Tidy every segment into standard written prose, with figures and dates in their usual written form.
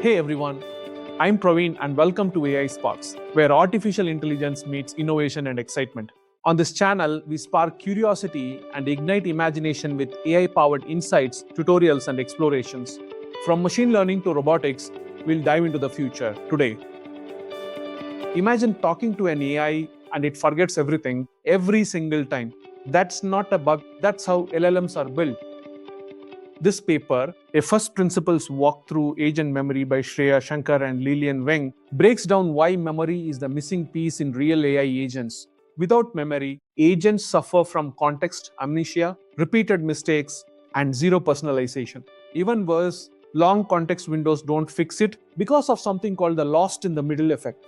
Hey everyone, I'm Praveen and welcome to AI Sparks, where artificial intelligence meets innovation and excitement. On this channel, we spark curiosity and ignite imagination with AI-powered insights, tutorials, and explorations. From machine learning to robotics, we'll dive into the future today. Imagine talking to an AI and it forgets everything every single time. That's not a bug, that's how LLMs are built. This paper, a first principles walk through Agent Memory by Shreya Shankar and Lilian Weng, breaks down why memory is the missing piece in real AI agents. Without memory, agents suffer from context amnesia, repeated mistakes, and zero personalization. Even worse, long context windows don't fix it because of something called the lost in the middle effect.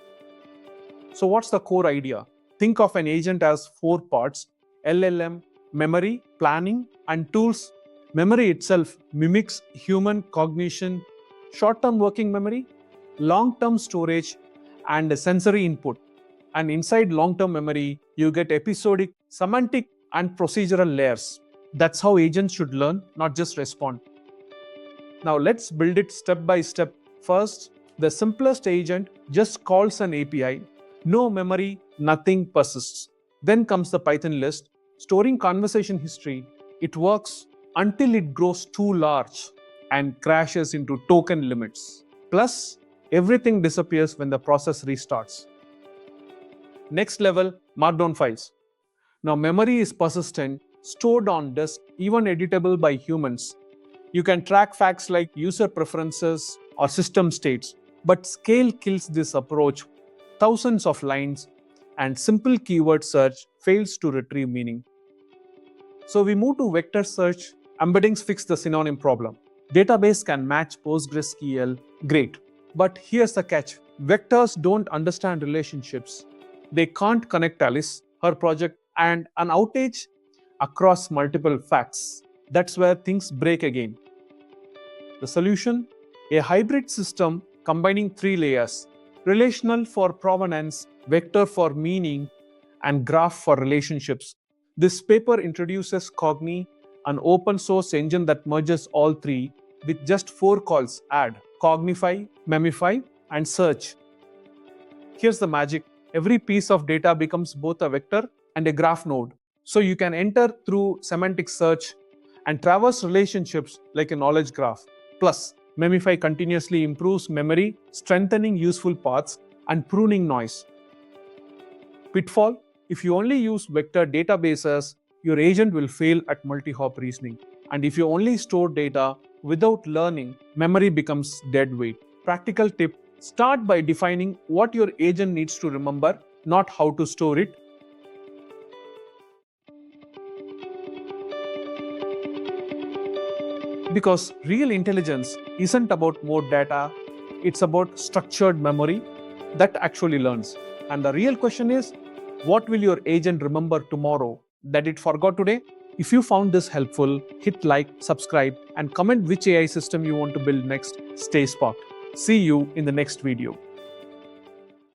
So what's the core idea? Think of an agent as four parts: LLM, memory, planning, and tools. Memory itself mimics human cognition, short-term working memory, long-term storage, and sensory input. And inside long-term memory, you get episodic, semantic, and procedural layers. That's how agents should learn, not just respond. Now let's build it step by step. First, the simplest agent just calls an API. No memory, nothing persists. Then comes the Python list, storing conversation history. It works until it grows too large and crashes into token limits. Plus, everything disappears when the process restarts. Next level, Markdown files. Now, memory is persistent, stored on disk, even editable by humans. You can track facts like user preferences or system states, but scale kills this approach. Thousands of lines and simple keyword search fails to retrieve meaning. So we move to vector search. Embeddings fix the synonym problem. Database can match PostgreSQL, great. But here's the catch. Vectors don't understand relationships. They can't connect Alice, her project, and an outage across multiple facts. That's where things break again. The solution? A hybrid system combining three layers: relational for provenance, vector for meaning, and graph for relationships. This paper introduces Cogni, an open source engine that merges all three with just 4 calls: add, cognify, memify, and search. Here's the magic. Every piece of data becomes both a vector and a graph node. So you can enter through semantic search and traverse relationships like a knowledge graph. Plus, memify continuously improves memory, strengthening useful paths and pruning noise. Pitfall: if you only use vector databases, your agent will fail at multi-hop reasoning. And if you only store data without learning, memory becomes dead weight. Practical tip: start by defining what your agent needs to remember, not how to store it. Because real intelligence isn't about more data, it's about structured memory that actually learns. And the real question is, what will your agent remember tomorrow that it forgot today? If you found this helpful, hit like, subscribe, and comment which AI system you want to build next. Stay sparked. See you in the next video.